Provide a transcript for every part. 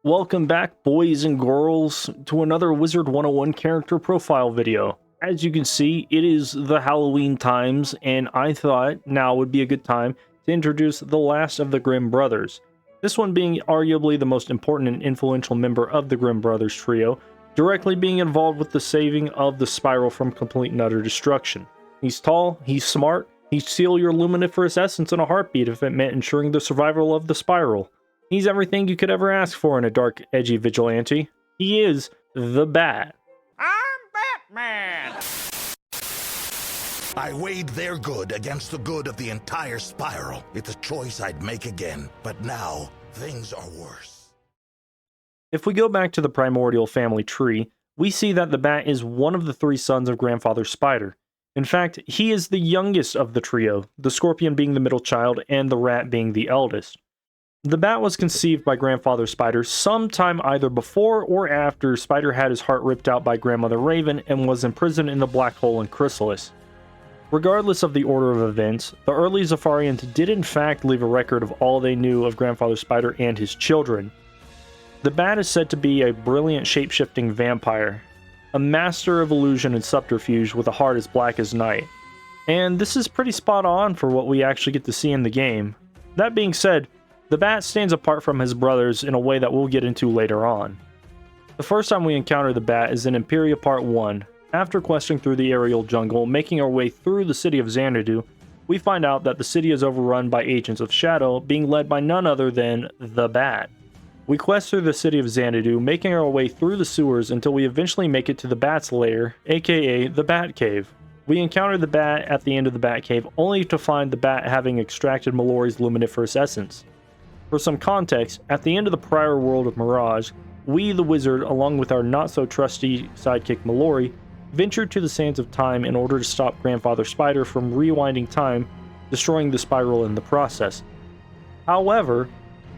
Welcome back, boys and girls, to another Wizard101 character profile video. As you can see, it is the Halloween times, and I thought now would be a good time to introduce the last of the Grimm brothers. This one being arguably the most important and influential member of the Grimm brothers trio, directly being involved with the saving of the Spiral from complete and utter destruction. He's tall, he's smart, he'd steal your luminiferous essence in a heartbeat if it meant ensuring the survival of the Spiral. He's everything you could ever ask for in a dark, edgy vigilante. He is the Bat. I'm Batman! I weighed their good against the good of the entire Spiral. It's a choice I'd make again, but now things are worse. If we go back to the primordial family tree, we see that the Bat is one of the three sons of Grandfather Spider. In fact, he is the youngest of the trio, the Scorpion being the middle child and the Rat being the eldest. The Bat was conceived by Grandfather Spider sometime either before or after Spider had his heart ripped out by Grandmother Raven and was imprisoned in the black hole in Chrysalis. Regardless of the order of events, the early Zafarians did in fact leave a record of all they knew of Grandfather Spider and his children. The Bat is said to be a brilliant shape-shifting vampire, a master of illusion and subterfuge with a heart as black as night. And this is pretty spot on for what we actually get to see in the game. That being said, the Bat stands apart from his brothers in a way that we'll get into later on. The first time we encounter the Bat is in Empyrea Part 1. After questing through the aerial jungle, making our way through the city of Xanadu, we find out that the city is overrun by agents of Shadow, being led by none other than the Bat. We quest through the city of Xanadu, making our way through the sewers until we eventually make it to the Bat's lair, aka the Bat Cave. We encounter the Bat at the end of the Bat Cave, only to find the Bat having extracted Mallory's luminiferous essence. For some context, at the end of the prior world of Mirage, we, the Wizard, along with our not-so-trusty sidekick Mallory, ventured to the sands of time in order to stop Grandfather Spider from rewinding time, destroying the Spiral in the process. However,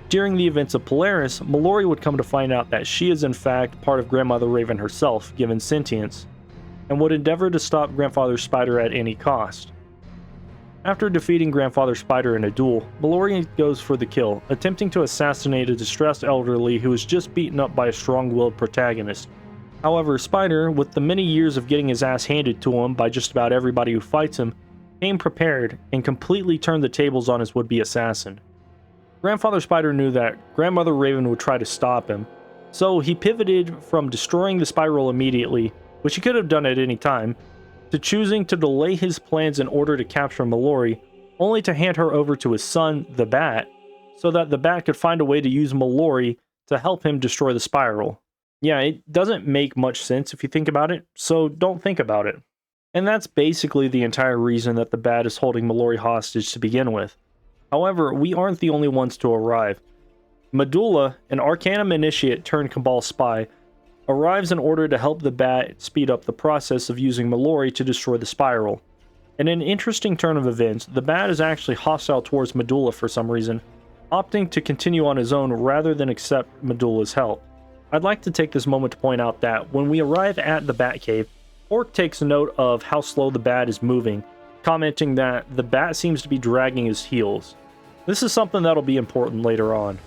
during the events of Polaris, Mallory would come to find out that she is in fact part of Grandmother Raven herself, given sentience, and would endeavor to stop Grandfather Spider at any cost. After defeating Grandfather Spider in a duel, Mallory goes for the kill, attempting to assassinate a distressed elderly who was just beaten up by a strong-willed protagonist. However, Spider, with the many years of getting his ass handed to him by just about everybody who fights him, came prepared and completely turned the tables on his would-be assassin. Grandfather Spider knew that Grandmother Raven would try to stop him, so he pivoted from destroying the Spiral immediately, which he could have done at any time, to choosing to delay his plans in order to capture Mallory, only to hand her over to his son, the Bat, so that the Bat could find a way to use Mallory to help him destroy the Spiral. Yeah, it doesn't make much sense if you think about it, so don't think about it. And that's basically the entire reason that the Bat is holding Mallory hostage to begin with. However, we aren't the only ones to arrive. Medulla, an Arcanum initiate turned Cabal spy, arrives in order to help the Bat speed up the process of using Mallory to destroy the Spiral. In an interesting turn of events, the Bat is actually hostile towards Medulla for some reason, opting to continue on his own rather than accept Medulla's help. I'd like to take this moment to point out that when we arrive at the Bat Cave, Orc takes note of how slow the Bat is moving, commenting that the Bat seems to be dragging his heels. This is something that'll be important later on.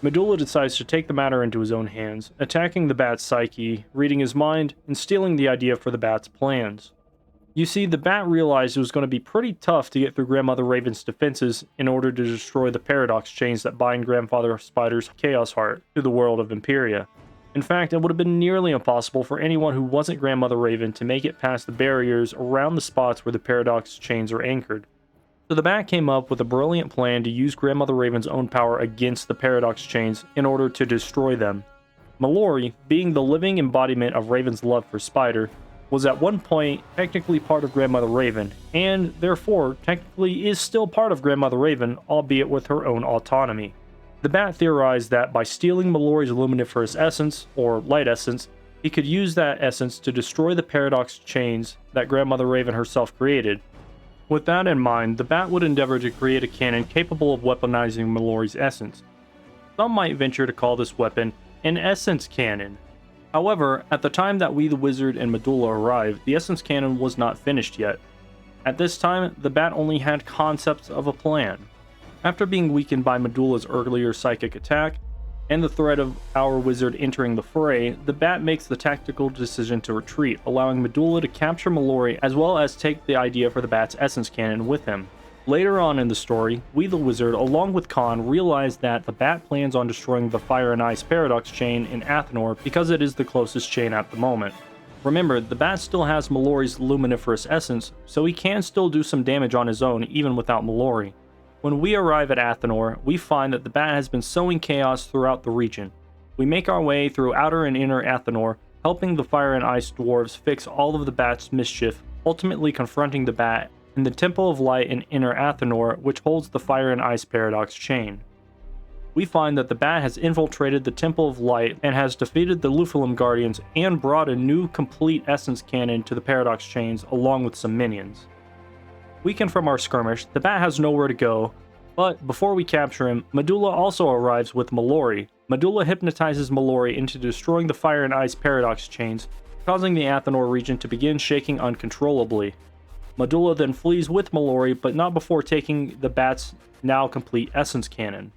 Medulla decides to take the matter into his own hands, attacking the Bat's psyche, reading his mind, and stealing the idea for the Bat's plans. You see, the Bat realized it was going to be pretty tough to get through Grandmother Raven's defenses in order to destroy the paradox chains that bind Grandfather Spider's Chaos Heart to the world of Empyrea. In fact, it would have been nearly impossible for anyone who wasn't Grandmother Raven to make it past the barriers around the spots where the paradox chains are anchored. So the Bat came up with a brilliant plan to use Grandmother Raven's own power against the paradox chains in order to destroy them. Mallory, being the living embodiment of Raven's love for Spider, was at one point technically part of Grandmother Raven, and therefore technically is still part of Grandmother Raven, albeit with her own autonomy. The Bat theorized that by stealing Mallory's luminiferous essence, or light essence, he could use that essence to destroy the paradox chains that Grandmother Raven herself created. With that in mind, the Bat would endeavor to create a cannon capable of weaponizing Mallory's essence. Some might venture to call this weapon an essence cannon. However, at the time that we the Wizard and Medulla arrived, the essence cannon was not finished yet. At this time, the Bat only had concepts of a plan. After being weakened by Medulla's earlier psychic attack, and the threat of our wizard entering the fray, the bat makes the tactical decision to retreat, allowing Medulla to capture Mallory as well as take the idea for the bat's essence cannon with him. Later on in the story, we the wizard, along with Khan, realize that the bat plans on destroying the Fire and Ice Paradox chain in Athanor because it is the closest chain at the moment. Remember, the bat still has Mallory's luminiferous essence, so he can still do some damage on his own even without Mallory. When we arrive at Athanor, we find that the bat has been sowing chaos throughout the region. We make our way through outer and inner Athanor, helping the Fire and Ice dwarves fix all of the bat's mischief, ultimately confronting the bat in the Temple of Light in inner Athanor, which holds the Fire and Ice Paradox chain. We find that the bat has infiltrated the Temple of Light and has defeated the Luphalum Guardians and brought a new complete essence cannon to the Paradox chains along with some minions. Weakened from our skirmish, the bat has nowhere to go, but before we capture him, Medulla also arrives with Mallory. Medulla hypnotizes Mallory into destroying the Fire and Ice Paradox chains, causing the Athanor region to begin shaking uncontrollably. Medulla then flees with Mallory, but not before taking the bat's now complete essence cannon.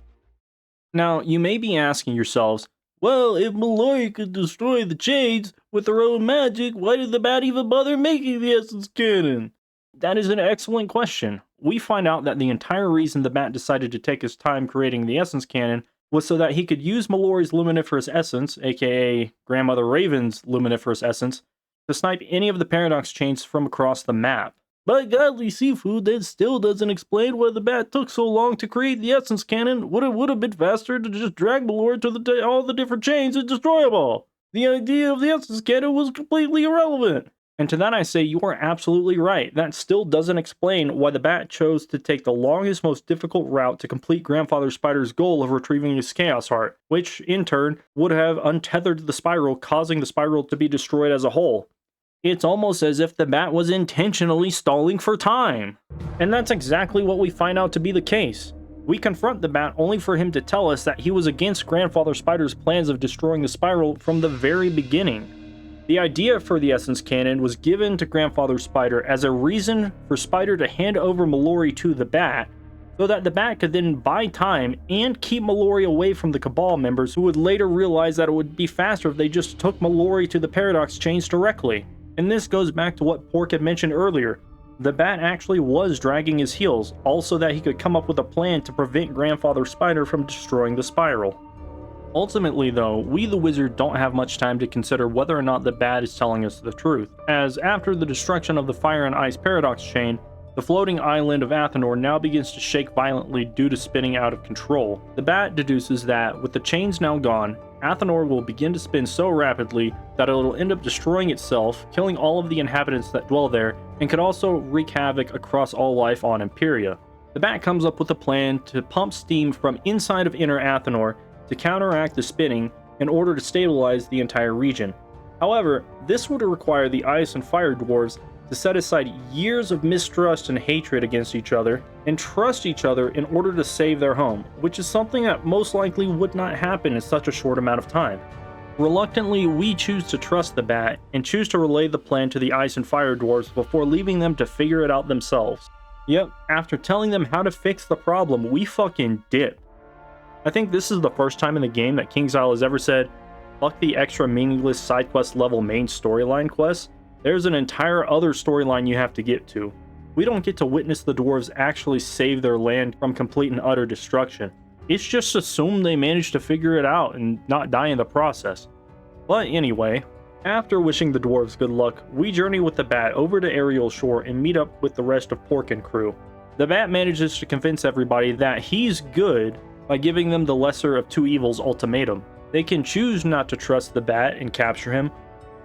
Now, you may be asking yourselves, well, if Mallory could destroy the chains with her own magic, why did the bat even bother making the essence cannon? That is an excellent question. We find out that the entire reason the bat decided to take his time creating the essence cannon was so that he could use Mallory's luminiferous essence, aka Grandmother Raven's luminiferous essence, to snipe any of the paradox chains from across the map. By godly seafood, that still doesn't explain why the bat took so long to create the essence cannon. Would have been faster to just drag Mallory to all the different chains and destroy them all. The idea of the essence cannon was completely irrelevant. And to that I say, you are absolutely right. That still doesn't explain why the bat chose to take the longest, most difficult route to complete Grandfather Spider's goal of retrieving his Chaos Heart, which, in turn, would have untethered the spiral, causing the spiral to be destroyed as a whole. It's almost as if the bat was intentionally stalling for time. And that's exactly what we find out to be the case. We confront the bat only for him to tell us that he was against Grandfather Spider's plans of destroying the spiral from the very beginning. The idea for the essence cannon was given to Grandfather Spider as a reason for Spider to hand over Mallory to the bat, so that the bat could then buy time and keep Mallory away from the Cabal members who would later realize that it would be faster if they just took Mallory to the Paradox chains directly. And this goes back to what Pork had mentioned earlier. The bat actually was dragging his heels, all so that he could come up with a plan to prevent Grandfather Spider from destroying the spiral. Ultimately though, we the wizard don't have much time to consider whether or not the bat is telling us the truth, as after the destruction of the Fire and Ice Paradox chain, the floating island of Athanor now begins to shake violently due to spinning out of control. The bat deduces that, with the chains now gone, Athanor will begin to spin so rapidly that it'll end up destroying itself, killing all of the inhabitants that dwell there, and could also wreak havoc across all life on Empyrea. The bat comes up with a plan to pump steam from inside of inner Athanor to counteract the spinning in order to stabilize the entire region. However, this would require the Ice and Fire dwarves to set aside years of mistrust and hatred against each other and trust each other in order to save their home, which is something that most likely would not happen in such a short amount of time. Reluctantly, we choose to trust the bat and choose to relay the plan to the Ice and Fire dwarves before leaving them to figure it out themselves. Yep, after telling them how to fix the problem, we fucking dip. I think this is the first time in the game that KingsIsle has ever said, fuck the extra meaningless side quest level main storyline quests. There's an entire other storyline you have to get to. We don't get to witness the dwarves actually save their land from complete and utter destruction. It's just assumed they managed to figure it out and not die in the process. But anyway, after wishing the dwarves good luck, we journey with the bat over to Ariel Shore and meet up with the rest of Pork and crew. The bat manages to convince everybody that he's good by giving them the lesser of two evils ultimatum. They can choose not to trust the bat and capture him,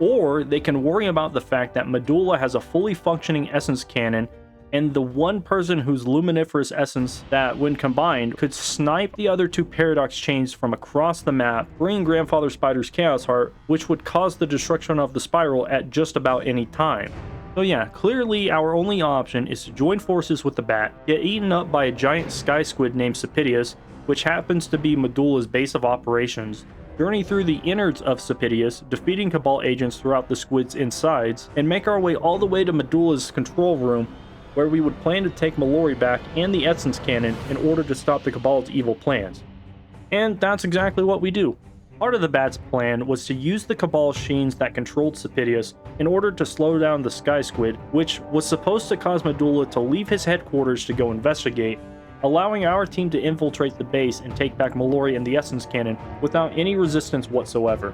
or they can worry about the fact that Medulla has a fully functioning essence cannon and the one person whose luminiferous essence that, when combined, could snipe the other two paradox chains from across the map, bringing Grandfather Spider's Chaos Heart, which would cause the destruction of the spiral at just about any time. So yeah, clearly our only option is to join forces with the bat, get eaten up by a giant sky squid named Sepidious, which happens to be Medulla's base of operations, journey through the innards of Sepidious, defeating Cabal agents throughout the squid's insides, and make our way all the way to Medulla's control room, where we would plan to take Mallory back and the essence cannon in order to stop the Cabal's evil plans. And that's exactly what we do. Part of the Bat's plan was to use the Cabal sheens that controlled Sepidious in order to slow down the Sky Squid, which was supposed to cause Medulla to leave his headquarters to go investigate, allowing our team to infiltrate the base and take back Mallory and the Essence Cannon without any resistance whatsoever.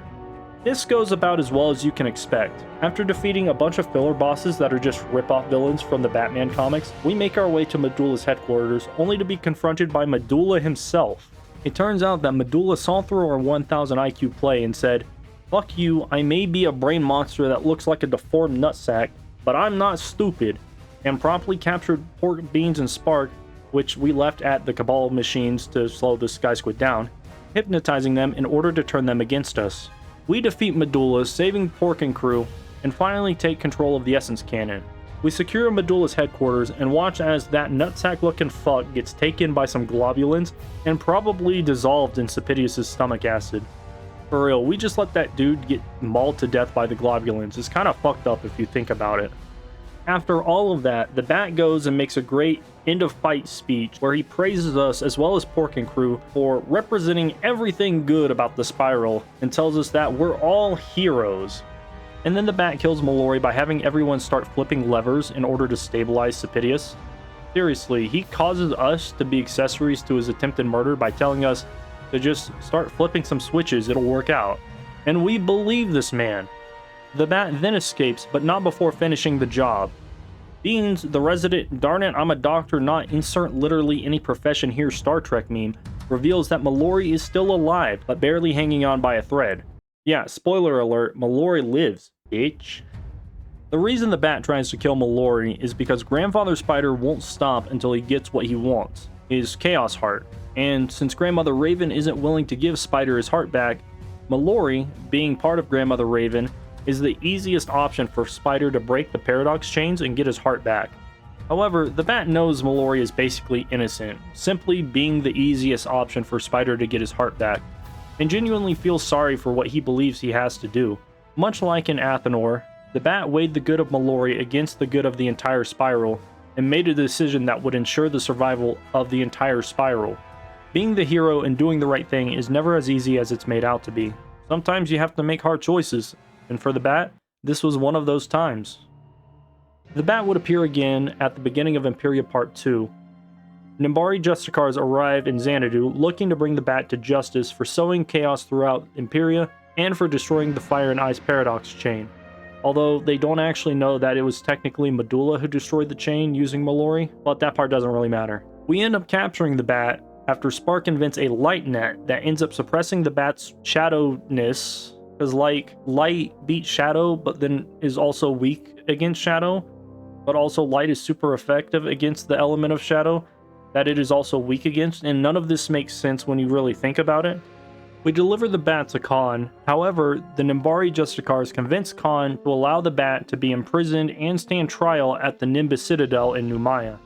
This goes about as well as you can expect. After defeating a bunch of filler bosses that are just rip-off villains from the Batman comics, we make our way to Medulla's headquarters, only to be confronted by Medulla himself. It turns out that Medulla saw through our 1000 IQ play and said, "Fuck you, I may be a brain monster that looks like a deformed nutsack, but I'm not stupid," and promptly captured Pork, Beans, and Spark, which we left at the Cabal machines to slow the Sky Squid down, hypnotizing them in order to turn them against us. We defeat Medulla, saving Pork and crew, and finally take control of the Essence Cannon. We secure Medulla's headquarters and watch as that nutsack-looking fuck gets taken by some globulins and probably dissolved in Sepidious' stomach acid. For real, we just let that dude get mauled to death by the globulins. It's kind of fucked up if you think about it. After all of that, the Bat goes and makes a great end-of-fight speech where he praises us as well as Pork and crew for representing everything good about the Spiral and tells us that we're all heroes. And then the Bat kills Mallory by having everyone start flipping levers in order to stabilize Sepidious. Seriously, he causes us to be accessories to his attempted murder by telling us to just start flipping some switches, it'll work out. And we believe this man. The Bat then escapes, but not before finishing the job. Beans, the resident "darn it, I'm a doctor, not insert literally any profession here" Star Trek meme, reveals that Mallory is still alive, but barely hanging on by a thread. Yeah, spoiler alert, Mallory lives, bitch. The reason the Bat tries to kill Mallory is because Grandfather Spider won't stop until he gets what he wants, his Chaos Heart. And since Grandmother Raven isn't willing to give Spider his heart back, Mallory, being part of Grandmother Raven, is the easiest option for Spider to break the paradox chains and get his heart back. However, the Bat knows Mallory is basically innocent, simply being the easiest option for Spider to get his heart back, and genuinely feels sorry for what he believes he has to do. Much like in Athanor, the Bat weighed the good of Mallory against the good of the entire Spiral, and made a decision that would ensure the survival of the entire Spiral. Being the hero and doing the right thing is never as easy as it's made out to be. Sometimes you have to make hard choices, and for the Bat, this was one of those times. The Bat would appear again at the beginning of Empyrea Part 2. Nimbari Justicars arrive in Xanadu looking to bring the Bat to justice for sowing chaos throughout Empyrea and for destroying the Fire and Ice Paradox chain. Although they don't actually know that it was technically Medulla who destroyed the chain using Mallory, but that part doesn't really matter. We end up capturing the Bat after Spark invents a light net that ends up suppressing the Bat's shadowness, because like light beats shadow but then is also weak against shadow, but also light is super effective against the element of shadow that it is also weak against, and none of this makes sense when you really think about it. We deliver the Bat to Khan. However, the Nimbari Justicars convince Khan to allow the Bat to be imprisoned and stand trial at the Nimbus Citadel in Numaya.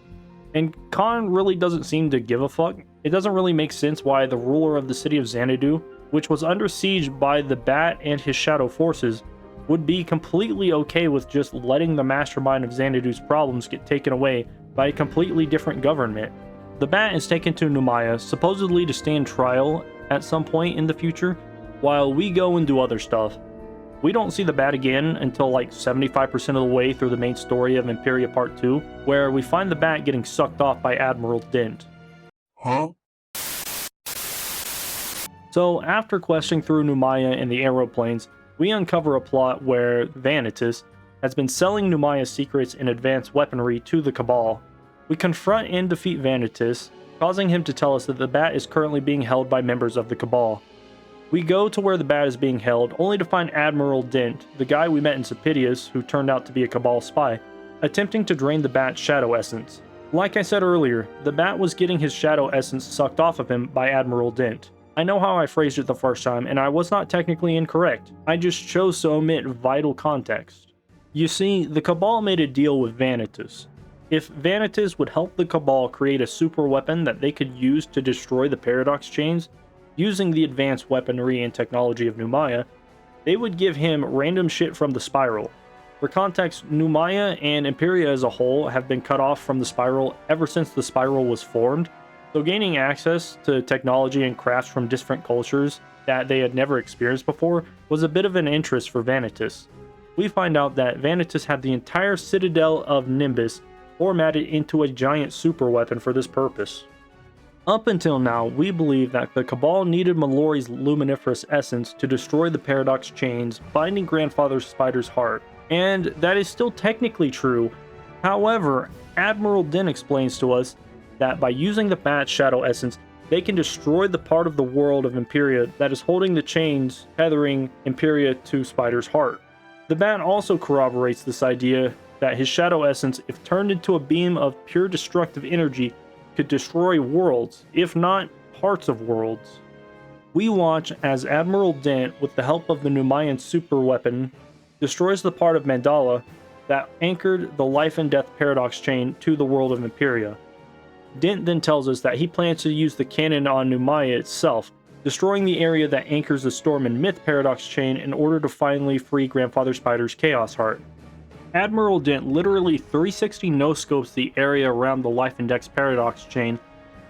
And Khan really doesn't seem to give a fuck. It doesn't really make sense why the ruler of the city of Xanadu, which was under siege by the Bat and his shadow forces, would be completely okay with just letting the mastermind of Xanadu's problems get taken away by a completely different government. The Bat is taken to Numaya, supposedly to stand trial at some point in the future, while we go and do other stuff. We don't see the Bat again until like 75% of the way through the main story of Empyrea Part 2, where we find the Bat getting sucked off by Admiral Dent. Huh? So after questing through Numaya in the aeroplanes, we uncover a plot where Vanitas has been selling Numaya's secrets and advanced weaponry to the Cabal. We confront and defeat Vanitas, causing him to tell us that the Bat is currently being held by members of the Cabal. We go to where the Bat is being held, only to find Admiral Dent, the guy we met in Sepidious, who turned out to be a Cabal spy, attempting to drain the Bat's shadow essence. Like I said earlier, the Bat was getting his shadow essence sucked off of him by Admiral Dent. I know how I phrased it the first time, and I was not technically incorrect. I just chose to omit vital context. You see, the Cabal made a deal with Vanitas. If Vanitas would help the Cabal create a super weapon that they could use to destroy the Paradox Chains, using the advanced weaponry and technology of Numaya, they would give him random shit from the Spiral. For context, Numaya and Empyrea as a whole have been cut off from the Spiral ever since the Spiral was formed, So gaining access to technology and crafts from different cultures that they had never experienced before was a bit of an interest for Vanitas. We find out that Vanitas had the entire citadel of Nimbus formatted into a giant super weapon for this purpose. Up until now, we believe that the Cabal needed Mallory's luminiferous essence to destroy the paradox chains binding Grandfather Spider's heart, and that is still technically true. However, Admiral Din explains to us that by using the Bat's shadow essence, they can destroy the part of the world of Empyrea that is holding the chains tethering Empyrea to Spider's heart. The Bat also corroborates this idea that his shadow essence, if turned into a beam of pure destructive energy, could destroy worlds, if not parts of worlds. We watch as Admiral Dent, with the help of the Numayan superweapon, destroys the part of Mandala that anchored the life and death paradox chain to the world of Empyrea. Dent then tells us that he plans to use the cannon on Numaya itself, destroying the area that anchors the Storm and Myth paradox chain in order to finally free Grandfather Spider's Chaos Heart. Admiral Dent literally 360 no-scopes the area around the Life and Dex paradox chain,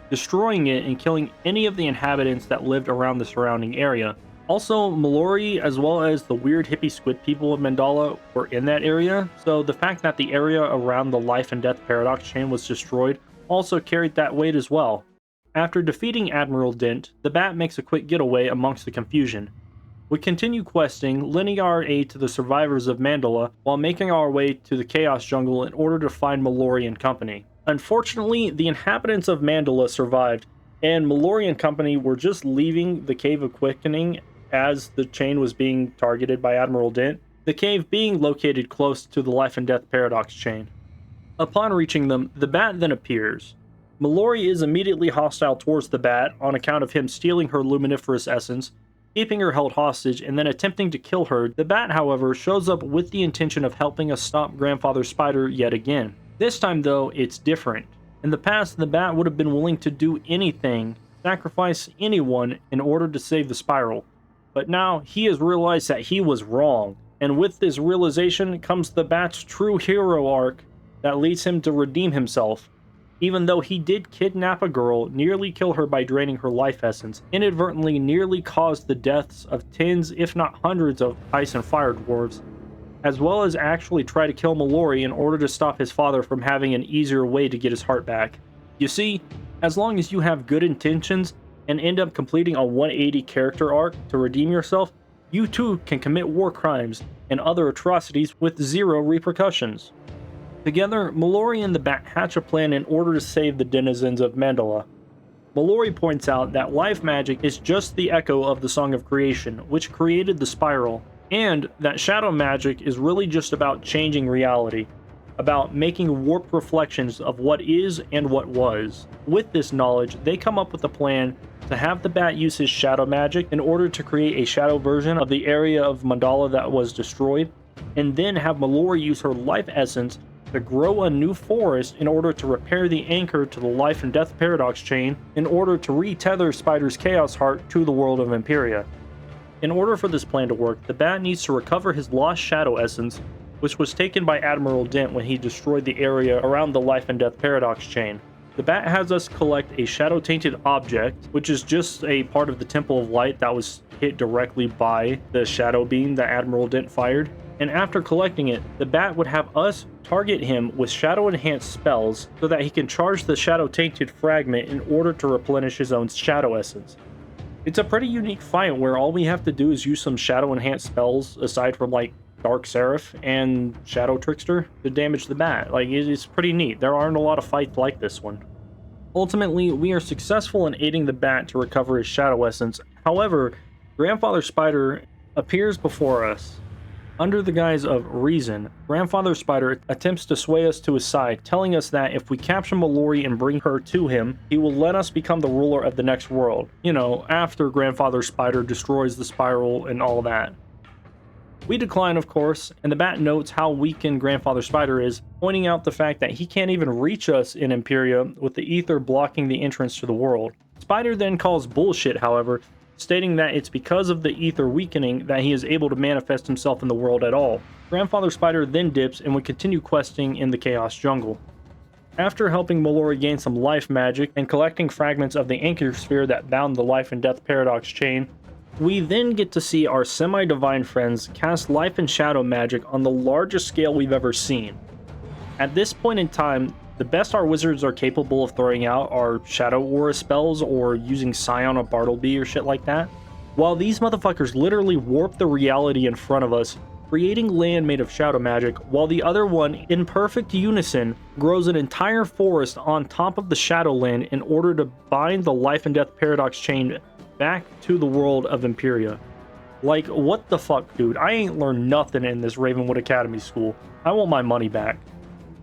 destroying it and killing any of the inhabitants that lived around the surrounding area. Also, Mallory, as well as the weird hippie squid people of Mandala, were in that area, so the fact that the area around the Life and Death paradox chain was destroyed also carried that weight as well. After defeating Admiral Dent, the Bat makes a quick getaway amongst the confusion. We continue questing, lending our aid to the survivors of Mandala while making our way to the Chaos Jungle in order to find Mallory and company. Unfortunately, the inhabitants of Mandala survived, and Mallory and company were just leaving the Cave of Quickening as the chain was being targeted by Admiral Dent, the cave being located close to the Life and Death paradox chain. Upon reaching them, the Bat then appears. Mallory is immediately hostile towards the Bat on account of him stealing her luminiferous essence, keeping her held hostage, and then attempting to kill her. The Bat, however, shows up with the intention of helping us stop Grandfather Spider yet again. This time, though, it's different. In the past, the Bat would have been willing to do anything, sacrifice anyone, in order to save the Spiral. But now, he has realized that he was wrong, and with this realization comes the Bat's true hero arc that leads him to redeem himself. Even though he did kidnap a girl, nearly kill her by draining her life essence, inadvertently nearly caused the deaths of tens, if not hundreds, of ice and fire dwarves, as well as actually try to kill Mallory in order to stop his father from having an easier way to get his heart back. You see, as long as you have good intentions and end up completing a 180 character arc to redeem yourself, you too can commit war crimes and other atrocities with zero repercussions. Together, Mallory and the Bat hatch a plan in order to save the denizens of Mandala. Mallory points out that life magic is just the echo of the Song of Creation, which created the Spiral, and that shadow magic is really just about changing reality, about making warped reflections of what is and what was. With this knowledge, they come up with a plan to have the Bat use his shadow magic in order to create a shadow version of the area of Mandala that was destroyed, and then have Mallory use her life essence to grow a new forest in order to repair the anchor to the Life and Death paradox chain in order to re-tether Spider's Chaos Heart to the world of Empyrea. In order for this plan to work, the Bat needs to recover his lost shadow essence, which was taken by Admiral Dent when he destroyed the area around the Life and Death paradox chain. The Bat has us collect a shadow-tainted object, which is just a part of the Temple of Light that was hit directly by the shadow beam that Admiral Dent fired. And after collecting it, the Bat would have us target him with shadow-enhanced spells so that he can charge the shadow-tainted fragment in order to replenish his own shadow essence. It's a pretty unique fight where all we have to do is use some shadow-enhanced spells aside from like Dark Seraph and Shadow Trickster to damage the Bat. Like, it's pretty neat. There aren't a lot of fights like this one. Ultimately, we are successful in aiding the Bat to recover his shadow essence. However, Grandfather Spider appears before us. Under the guise of reason, Grandfather Spider attempts to sway us to his side, telling us that if we capture Mallory and bring her to him, he will let us become the ruler of the next world. You know, after Grandfather Spider destroys the Spiral and all that. We decline, of course, and the Bat notes how weakened Grandfather Spider is, pointing out the fact that he can't even reach us in Empyrea with the ether blocking the entrance to the world. Spider then calls bullshit, however, stating that it's because of the ether weakening that he is able to manifest himself in the world at all. Grandfather Spider then dips and we continue questing in the Chaos Jungle. After helping Mallory gain some life magic and collecting fragments of the anchor sphere that bound the life and death paradox chain, we then get to see our semi-divine friends cast life and shadow magic on the largest scale we've ever seen. At this point in time, the best our wizards are capable of throwing out are shadow aura spells or using Scion or Bartleby or shit like that, while these motherfuckers literally warp the reality in front of us, creating land made of shadow magic, while the other one, in perfect unison, grows an entire forest on top of the Shadowland in order to bind the life and death paradox chain back to the world of Empyrea. Like, what the fuck, dude? I ain't learned nothing in this Ravenwood Academy school. I want my money back.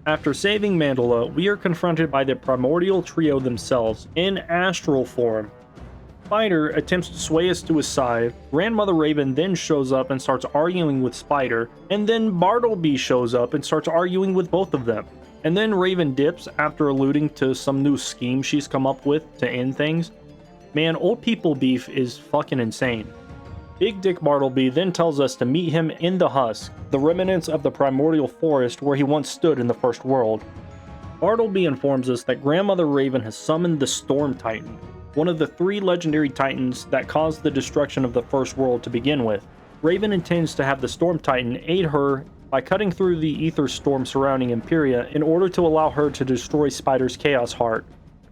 After saving Mandala, we are confronted by the primordial trio themselves, in astral form. Spider attempts to sway us to his side, Grandmother Raven then shows up and starts arguing with Spider, and then Bartleby shows up and starts arguing with both of them. And then Raven dips after alluding to some new scheme she's come up with to end things. Man, old people beef is fucking insane. Big Dick Bartleby then tells us to meet him in the Husk, the remnants of the primordial forest where he once stood in the First World. Bartleby informs us that Grandmother Raven has summoned the Storm Titan, one of the 3 legendary titans that caused the destruction of the First World to begin with. Raven intends to have the Storm Titan aid her by cutting through the ether storm surrounding Empyrea in order to allow her to destroy Spider's Chaos Heart.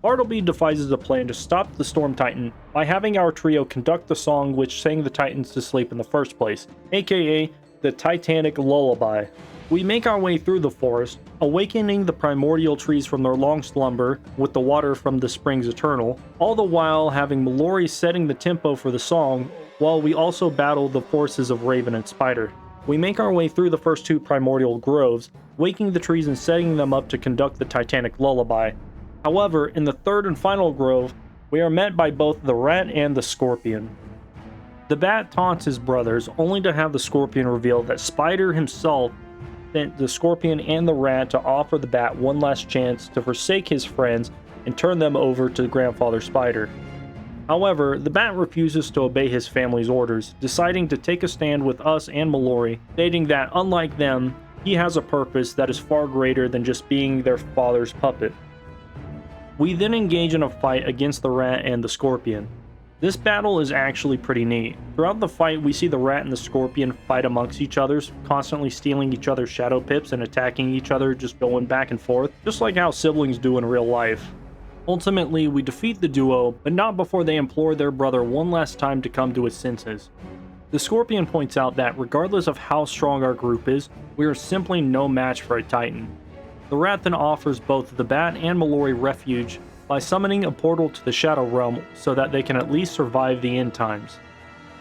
Bartleby devises a plan to stop the Storm Titan by having our trio conduct the song which sang the Titans to sleep in the first place, aka the Titanic Lullaby. We make our way through the forest, awakening the primordial trees from their long slumber with the water from the springs eternal, all the while having Mallory setting the tempo for the song, while we also battle the forces of Raven and Spider. We make our way through the first 2 primordial groves, waking the trees and setting them up to conduct the Titanic Lullaby. However, in the 3rd and final grove, we are met by both the rat and the scorpion. The bat taunts his brothers, only to have the scorpion reveal that Spider himself sent the scorpion and the rat to offer the bat one last chance to forsake his friends and turn them over to Grandfather Spider. However, the bat refuses to obey his family's orders, deciding to take a stand with us and Mallory, stating that unlike them, he has a purpose that is far greater than just being their father's puppet. We then engage in a fight against the rat and the scorpion. This battle is actually pretty neat. Throughout the fight, we see the rat and the scorpion fight amongst each other, constantly stealing each other's shadow pips and attacking each other, just going back and forth, just like how siblings do in real life. Ultimately, we defeat the duo, but not before they implore their brother one last time to come to his senses. The scorpion points out that regardless of how strong our group is, we are simply no match for a titan. The rat then offers both the bat and Mallory refuge by summoning a portal to the Shadow Realm so that they can at least survive the end times.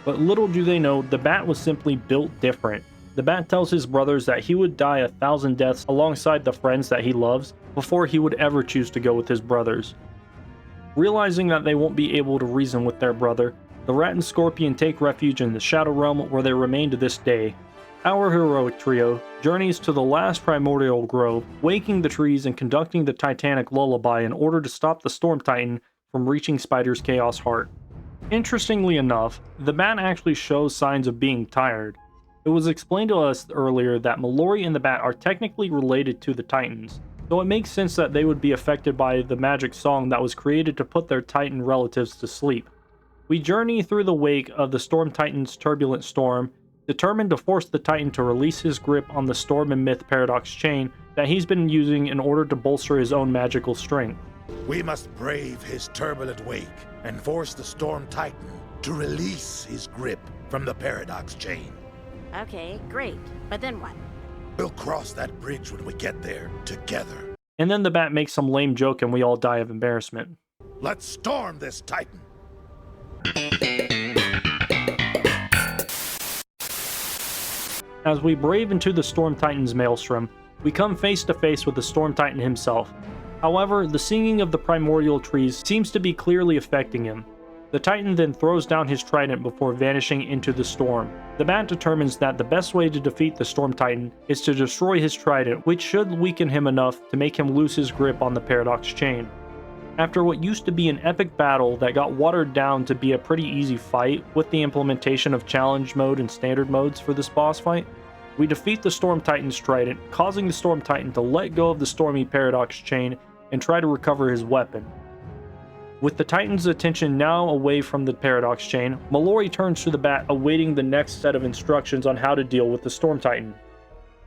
But little do they know, the bat was simply built different. The bat tells his brothers that he would die 1,000 deaths alongside the friends that he loves before he would ever choose to go with his brothers. Realizing that they won't be able to reason with their brother, the rat and scorpion take refuge in the Shadow Realm where they remain to this day. Our heroic trio journeys to the last primordial grove, waking the trees and conducting the Titanic Lullaby in order to stop the Storm Titan from reaching Spider's Chaos Heart. Interestingly enough, the bat actually shows signs of being tired. It was explained to us earlier that Mallory and the bat are technically related to the Titans, so it makes sense that they would be affected by the magic song that was created to put their Titan relatives to sleep. We journey through the wake of the Storm Titan's turbulent storm, determined to force the Titan to release his grip on the Storm and Myth Paradox chain that he's been using in order to bolster his own magical strength. We must brave his turbulent wake and force the Storm Titan to release his grip from the Paradox chain. Okay, great. But then what? We'll cross that bridge when we get there, together. And then the bat makes some lame joke and we all die of embarrassment. Let's storm this Titan! As we brave into the Storm Titan's maelstrom, we come face to face with the Storm Titan himself. However, the singing of the primordial trees seems to be clearly affecting him. The Titan then throws down his trident before vanishing into the storm. The bat determines that the best way to defeat the Storm Titan is to destroy his trident, which should weaken him enough to make him lose his grip on the Paradox chain. After what used to be an epic battle that got watered down to be a pretty easy fight with the implementation of challenge mode and standard modes for this boss fight, We defeat the Storm Titan's trident, causing the Storm Titan to let go of the Stormy Paradox chain and try to recover his weapon. With the Titan's attention now away from the Paradox chain, Mallory turns to the Bat, awaiting the next set of instructions on how to deal with the Storm Titan.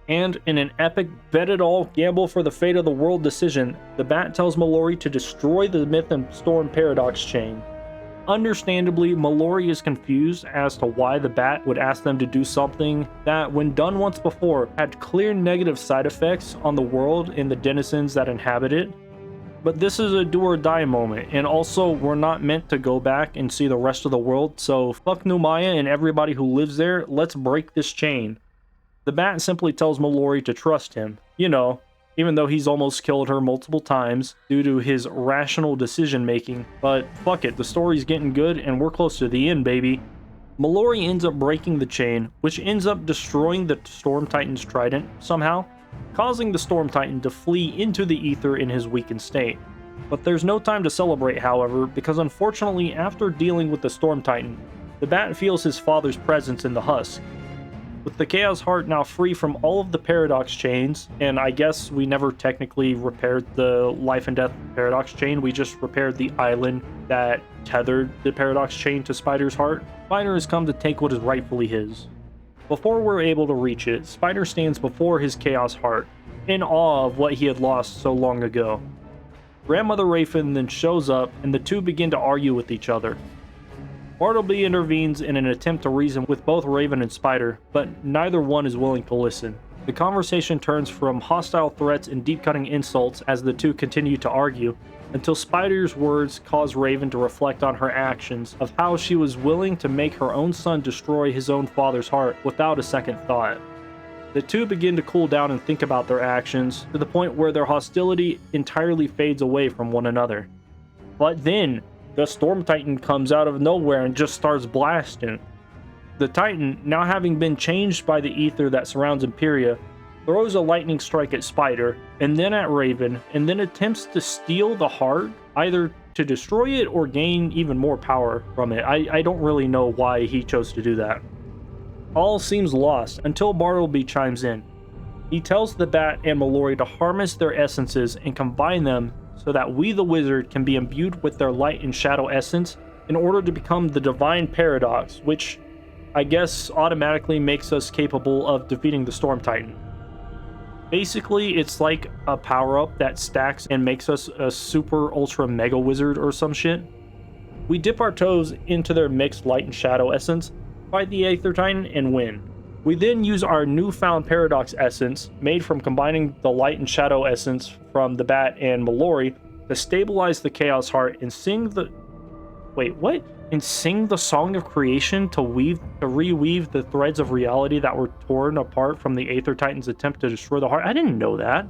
And in an epic bet-it-all gamble for the fate of the world decision, the Bat tells Mallory to destroy the Myth and Storm Paradox chain. Understandably, Mallory is confused as to why the Bat would ask them to do something that, when done once before, had clear negative side effects on the world and the denizens that inhabit it. But this is a do-or-die moment, and also we're not meant to go back and see the rest of the world, so fuck Numaya and everybody who lives there, let's break this chain. The Bat simply tells Mallory to trust him, you know, even though he's almost killed her multiple times due to his rational decision making, but fuck it, the story's getting good and we're close to the end, baby. Mallory ends up breaking the chain, which ends up destroying the Storm Titan's trident somehow, causing the Storm Titan to flee into the ether in his weakened state. But there's no time to celebrate, however, because unfortunately after dealing with the Storm Titan, the Bat feels his father's presence in the husk. With the Chaos Heart now free from all of the Paradox chains, and I guess we never technically repaired the Life and Death Paradox chain, we just repaired the island that tethered the Paradox chain to Spider's heart, Spider has come to take what is rightfully his. Before we're able to reach it, Spider stands before his Chaos Heart, in awe of what he had lost so long ago. Grandmother Raven then shows up, and the two begin to argue with each other. Bartleby intervenes in an attempt to reason with both Raven and Spider, but neither one is willing to listen. The conversation turns from hostile threats and deep-cutting insults as the two continue to argue, until Spider's words cause Raven to reflect on her actions, of how she was willing to make her own son destroy his own father's heart without a second thought. The two begin to cool down and think about their actions, to the point where their hostility entirely fades away from one another. But then, the Storm Titan comes out of nowhere and just starts blasting. The Titan, now having been changed by the ether that surrounds Empyrea, throws a lightning strike at Spider, and then at Raven, and then attempts to steal the heart, either to destroy it or gain even more power from it. I don't really know why he chose to do that. All seems lost until Bartleby chimes in. He tells the Bat and Mallory to harness their essences and combine them so that we, the Wizard, can be imbued with their light and shadow essence in order to become the Divine Paradox, which I guess automatically makes us capable of defeating the Storm Titan. Basically, it's like a power-up that stacks and makes us a super ultra mega wizard or some shit. We dip our toes into their mixed light and shadow essence, fight the Aether Titan, and win. We then use our newfound Paradox essence, made from combining the light and shadow essence from the Bat and Mallory, to stabilize the Chaos Heart and sing the... Wait, what? And sing the Song of Creation to reweave the threads of reality that were torn apart from the Aether Titan's attempt to destroy the heart? I didn't know that.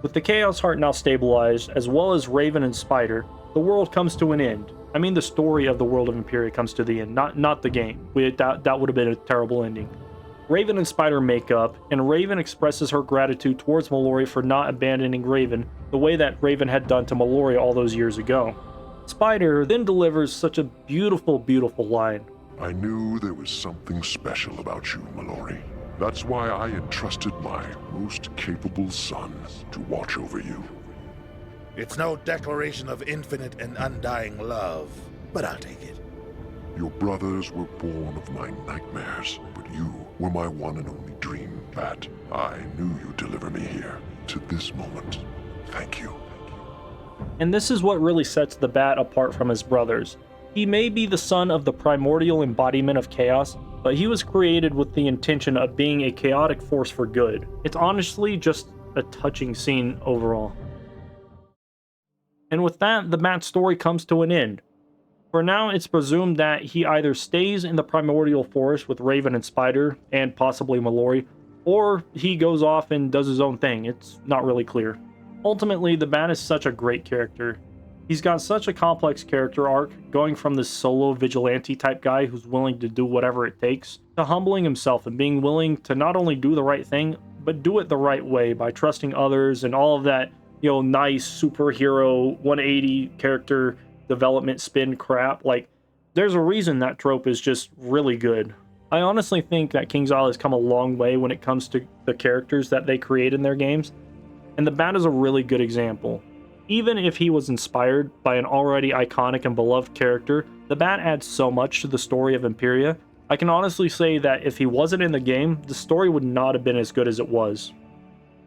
With the Chaos Heart now stabilized, as well as Raven and Spider, the world comes to an end. I mean, the story of the world of Empyrea comes to the end, not the game. That would have been a terrible ending. Raven and Spider make up, and Raven expresses her gratitude towards Mallory for not abandoning Raven the way that Raven had done to Mallory all those years ago. Spider then delivers such a beautiful, beautiful line. I knew there was something special about you, Mallory. That's why I entrusted my most capable son to watch over you. It's no declaration of infinite and undying love, but I'll take it. Your brothers were born of my nightmares, but you were my one and only dream, Bat. I knew you'd deliver me here, to this moment. Thank you. And this is what really sets the Bat apart from his brothers. He may be the son of the primordial embodiment of chaos, but he was created with the intention of being a chaotic force for good. It's honestly just a touching scene overall. And with that, the Bat story comes to an end. For now, it's presumed that he either stays in the primordial forest with Raven and Spider, and possibly Mallory, or he goes off and does his own thing. It's not really clear. Ultimately, the Bat is such a great character. He's got such a complex character arc, going from this solo vigilante type guy who's willing to do whatever it takes, to humbling himself and being willing to not only do the right thing, but do it the right way by trusting others and all of that, you know, nice superhero 180 character development spin crap. Like, there's a reason that trope is just really good. I honestly think that King's Isle has come a long way when it comes to the characters that they create in their games, and the Bat is a really good example. Even if he was inspired by an already iconic and beloved character, the Bat adds so much to the story of Empyrea. I can honestly say that if he wasn't in the game, the story would not have been as good as it was.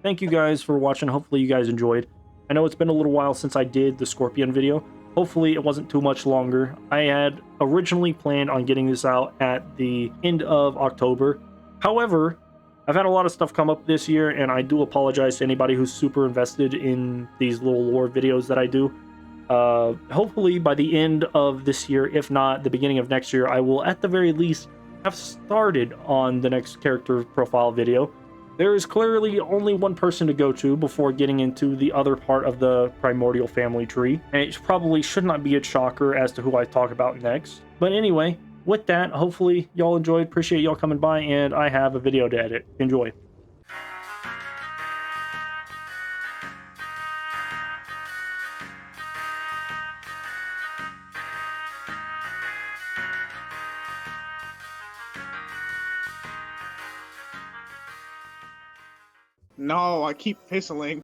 Thank you guys for watching. Hopefully you guys enjoyed. I know it's been a little while since I did the Scorpion video. Hopefully it wasn't too much longer. I had originally planned on getting this out at the end of October. However, I've had a lot of stuff come up this year, and I do apologize to anybody who's super invested in these little lore videos that I do. Hopefully by the end of this year, if not the beginning of next year, I will at the very least have started on the next character profile video. There is clearly only one person to go to before getting into the other part of the primordial family tree, and it probably should not be a shocker as to who I talk about next. But anyway, with that, hopefully y'all enjoyed. Appreciate y'all coming by, and I have a video to edit. Enjoy. No, I keep whistling.